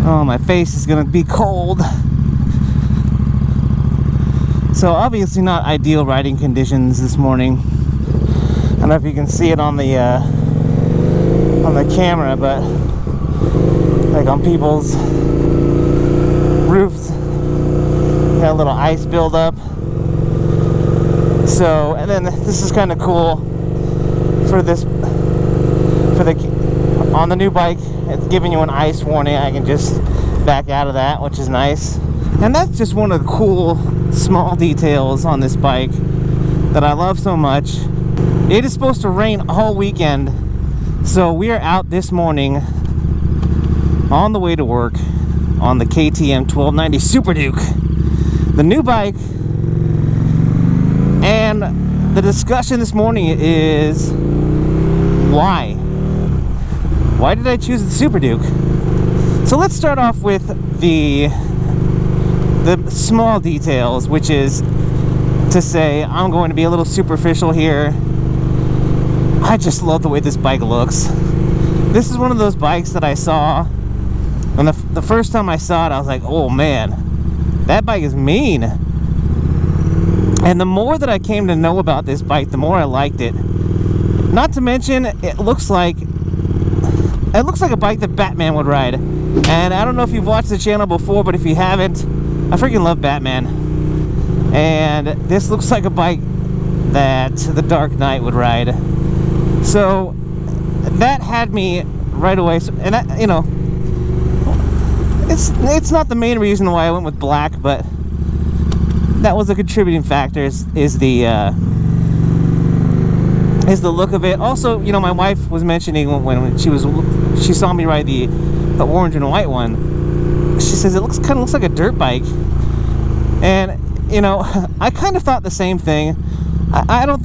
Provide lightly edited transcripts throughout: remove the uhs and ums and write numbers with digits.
Oh, my face is gonna be cold. So obviously not ideal riding conditions this morning. I don't know if you can see it on the camera, but like on people's roofs, got a little ice buildup. So, and then this is kind of cool for on the new bike. It's giving you an ice warning. I can just back out of that, which is nice. And that's just one of the cool small details on this bike that I love so much. It is supposed to rain all weekend, so we are out this morning on the way to work on the KTM 1290 Superduke, the new bike. And the discussion this morning is why did I choose the Superduke? So let's start off with the small details, which is to say, I'm going to be a little superficial here. I just love the way this bike looks. This is one of those bikes that I saw, and the first time I saw it, I was like, oh man, that bike is mean. And the more that I came to know about this bike, the more I liked it. Not to mention, it looks like a bike that Batman would ride. And I don't know if you've watched the channel before, but if you haven't, I freaking love Batman. And this looks like a bike that the Dark Knight would ride. So that had me right away. And that, you know, it's not the main reason why I went with black, but that was a contributing factor. Is the look of it. Also, you know, my wife was mentioning when she saw me ride the orange and white one. She says it kind of looks like a dirt bike, and you know, I kind of thought the same thing. I don't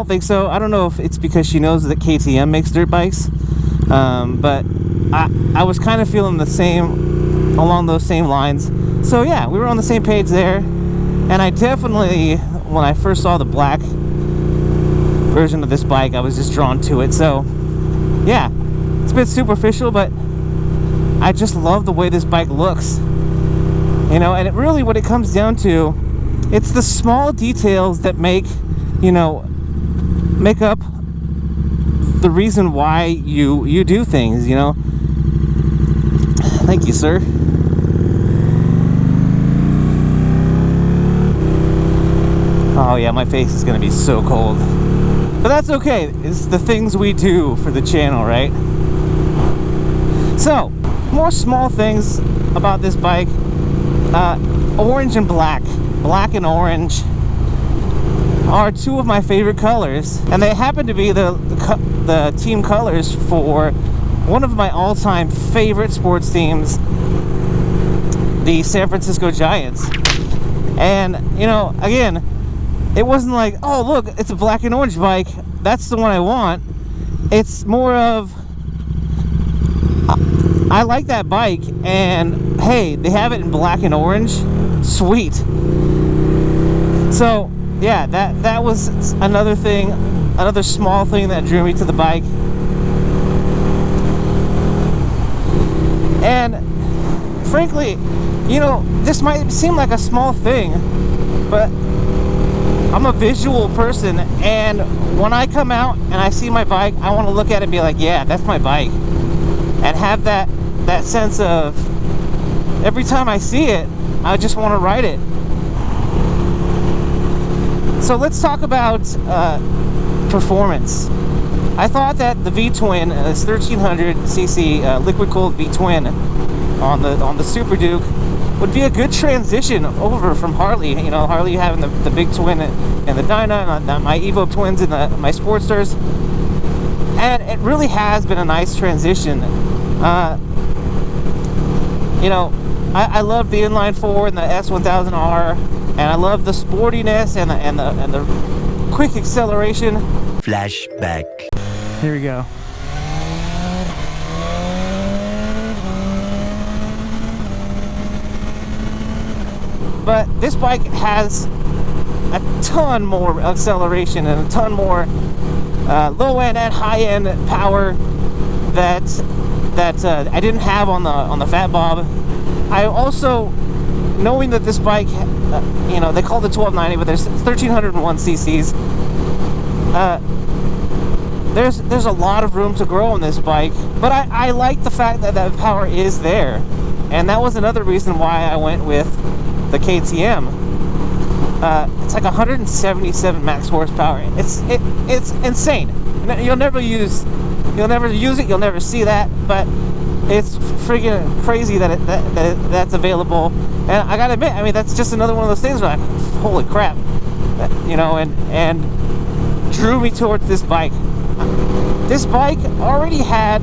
think so. I don't know if it's because she knows that KTM makes dirt bikes, but I was kind of feeling the same along those same lines. So yeah, we were on the same page there. And I definitely, when I first saw the black version of this bike, I was just drawn to it. So yeah, it's a bit superficial, but I just love the way this bike looks. You know, and it really, what it comes down to, it's the small details that make up the reason why you do things, you know. Thank you, sir. Oh yeah, my face is gonna be so cold. But that's okay. It's the things we do for the channel, right? So, more small things about this bike. Orange and black. Black and orange are two of my favorite colors. And they happen to be the team colors for one of my all-time favorite sports teams, the San Francisco Giants. And, you know, again, it wasn't like, oh look, it's a black and orange bike, that's the one I want. It's more of, I like that bike, and hey, they have it in black and orange, sweet. So yeah, that was another thing, another small thing that drew me to the bike. And frankly, you know, this might seem like a small thing, but I'm a visual person, and when I come out and I see my bike, I want to look at it and be like, yeah, that's my bike, and have that sense of, every time I see it, I just want to ride it. So let's talk about performance. I thought that the V-twin, this 1300cc liquid cooled V-twin on the Superduke would be a good transition over from Harley. You know, Harley having the big twin and the Dyna, and my Evo twins and my Sportsters. And it really has been a nice transition. You know, I love the inline four and the S1000R, and I love the sportiness and the quick acceleration. Flashback. Here we go. But this bike has a ton more acceleration and a ton more low-end and high-end power that I didn't have on the Fat Bob. I also, knowing that this bike, you know, they call it 1290, but there's 1301 cc's. There's a lot of room to grow on this bike, but I like the fact that that power is there, and that was another reason why I went with the KTM. It's like 177 max horsepower. It's insane. You'll never use it. You'll never see that, but it's freaking crazy that that's available. And I gotta admit, I mean, that's just another one of those things where like, holy crap, you know, and drew me towards this bike. This bike already had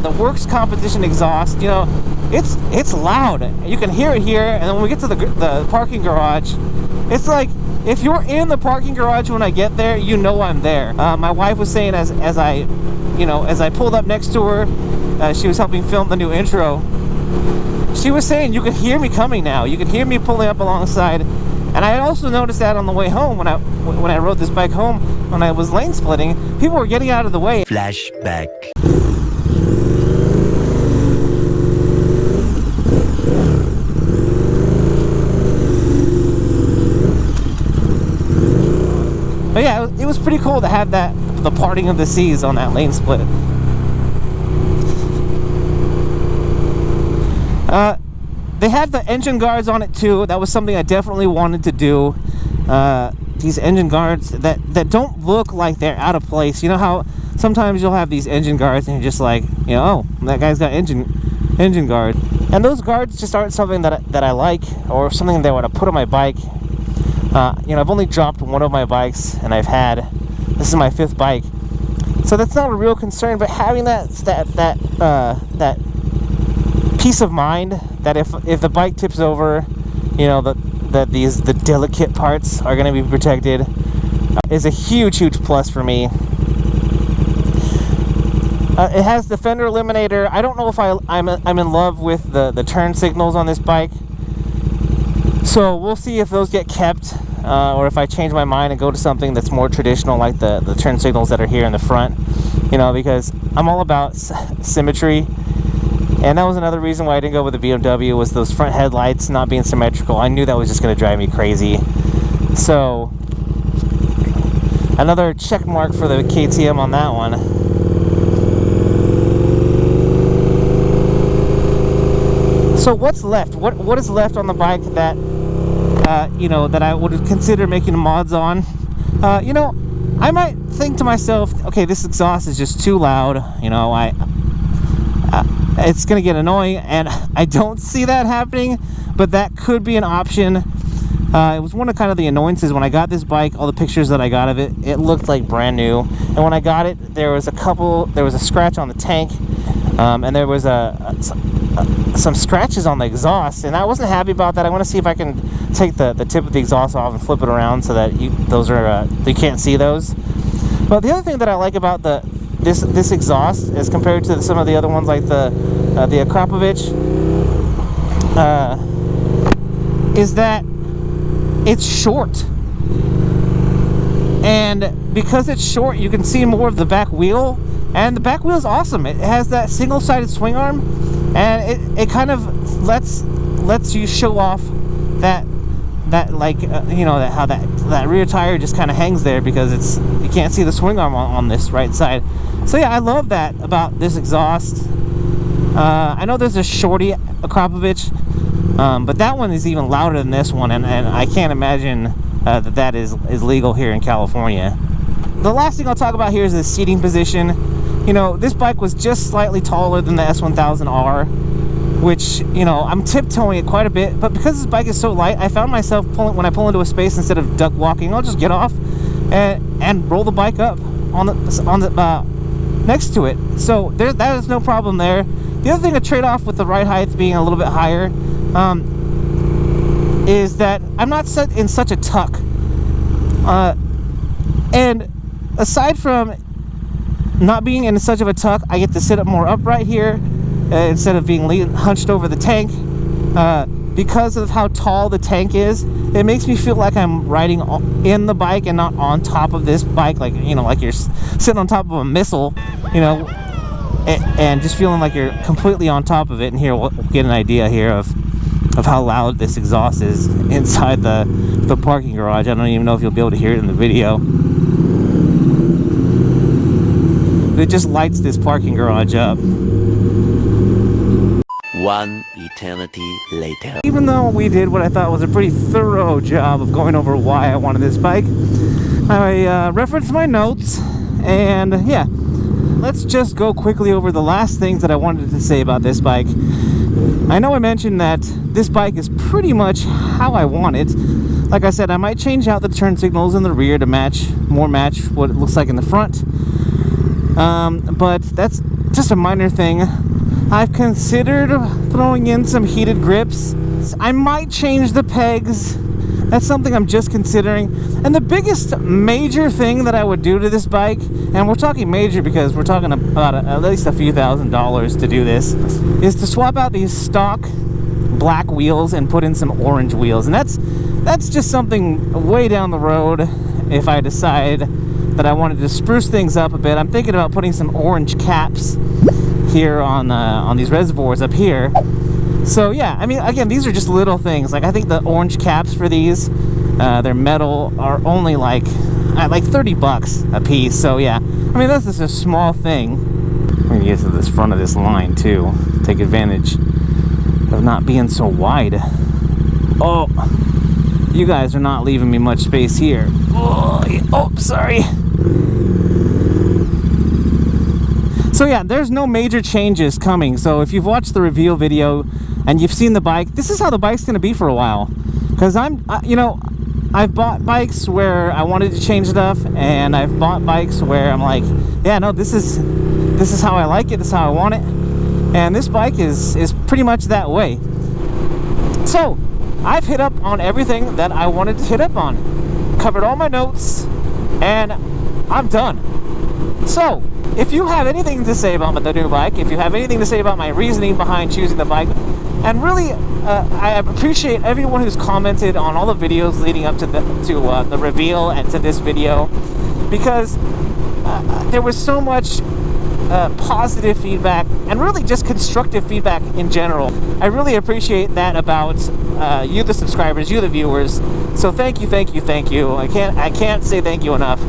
the Works competition exhaust. You know, it's loud. You can hear it here, and then when we get to the parking garage, it's like if you're in the parking garage when I get there, you know I'm there. My wife was saying as I pulled up next to her, she was helping film the new intro. She was saying you could hear me coming now. You could hear me pulling up alongside. And I also noticed that on the way home when I rode this bike home, when I was lane splitting, people were getting out of the way. Flashback. But yeah, it was pretty cool to have the parting of the seas on that lane split. They had the engine guards on it too. That was something I definitely wanted to do. These engine guards that don't look like they're out of place. You know how sometimes you'll have these engine guards and you're just like, you know, oh, that guy's got engine guard. And those guards just aren't something that I like, or something that I want to put on my bike. You know, I've only dropped one of my bikes, and this is my 5th bike, so that's not a real concern. But having that peace of mind that if the bike tips over, you know, that the delicate parts are going to be protected is a huge plus for me. It has the fender eliminator. I don't know if I'm in love with the turn signals on this bike, so we'll see if those get kept, or if I change my mind and go to something that's more traditional, like the turn signals that are here in the front. You know, because I'm all about symmetry. And that was another reason why I didn't go with the BMW, was those front headlights not being symmetrical. I knew that was just going to drive me crazy. So, another check mark for the KTM on that one. So what's left? What is left on the bike that, you know, that I would consider making mods on? You know, I might think to myself, okay, this exhaust is just too loud. You know, it's gonna get annoying, and I don't see that happening, but that could be an option. It was one of kind of the annoyances when I got this bike. All the pictures that I got of it, it looked like brand new, and when I got it, there was a scratch on the tank, and there was some scratches on the exhaust, and I wasn't happy about that. I want to see if I can take the tip of the exhaust off and flip it around so that you can't see those. But the other thing that I like about this exhaust, as compared to some of the other ones like the Akrapovich, is that it's short, and because it's short, you can see more of the back wheel, and the back wheel is awesome. It has that single-sided swing arm, and it kind of lets you show off that like you know, how that rear tire just kind of hangs there, because you can't see the swing arm on this right side. So yeah, I love that about this exhaust. I know there's a shorty Akrapovich, but that one is even louder than this one, and I can't imagine that is legal here in California. The last thing I'll talk about here is the seating position. You know, this bike was just slightly taller than the S1000R, which, you know, I'm tiptoeing it quite a bit, but because this bike is so light, I found myself when I pull into a space, instead of duck walking, I'll just get off and roll the bike up on the next to it. So that is no problem there. The other thing to trade off with the ride height being a little bit higher is that I'm not set in such a tuck, and aside from not being in such of a tuck, I get to sit up more upright here instead of being hunched over the tank. Because of how tall the tank is, it makes me feel like I'm riding in the bike and not on top of this bike, like, you know, like you're sitting on top of a missile, you know. and just feeling like you're completely on top of it. And here we'll get an idea here of how loud this exhaust is inside the parking garage. I don't even know if you'll be able to hear it in the video. It just lights this parking garage up. One eternity later. Even though we did what I thought was a pretty thorough job of going over why I wanted this bike, I referenced my notes, and yeah, let's just go quickly over the last things that I wanted to say about this bike. I know I mentioned that this bike is pretty much how I want it. Like I said, I might change out the turn signals in the rear to match what it looks like in the front. But that's just a minor thing. I've considered throwing in some heated grips. I might change the pegs. That's something I'm just considering. And the biggest major thing that I would do to this bike, and we're talking major because we're talking about at least a few $1,000s to do this, is to swap out these stock black wheels and put in some orange wheels. And that's just something way down the road if I decide that I wanted to spruce things up a bit. I'm thinking about putting some orange caps here on these reservoirs up here. So yeah, I mean, again, these are just little things. Like, I think the orange caps for these, they're metal, are only like $30 a piece. So yeah, I mean, that's just a small thing. I'm gonna get to this front of this line too, take advantage of not being so wide. Oh, you guys are not leaving me much space here. Oh, sorry. So yeah, there's no major changes coming. So if you've watched the reveal video and you've seen the bike, this is how the bike's gonna be for a while. Because I've bought bikes where I wanted to change stuff, and I've bought bikes where I'm like, yeah, no, this is how I like it, this is how I want it. And this bike is pretty much that way. So I've hit up on everything that I wanted to hit up on, covered all my notes, and I'm done. So if you have anything to say about the new bike, if you have anything to say about my reasoning behind choosing the bike, and really, I appreciate everyone who's commented on all the videos leading up to the reveal and to this video, because there was so much positive feedback and really just constructive feedback in general. I really appreciate that about you, the subscribers, you, the viewers. So thank you, thank you, thank you. I can't say thank you enough.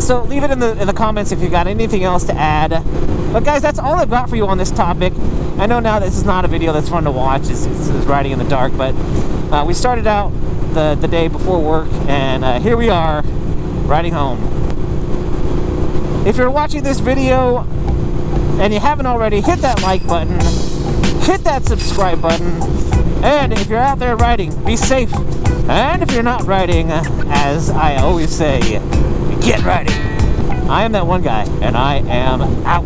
So leave it in the comments if you've got anything else to add. But guys, that's all I've got for you on this topic. I know now this is not a video that's fun to watch. It's riding in the dark, but we started out the day before work, and here we are riding home. If you're watching this video and you haven't already, hit that like button, hit that subscribe button, and if you're out there riding, be safe. And if you're not riding, as I always say, get riding. I am that one guy, and I am out.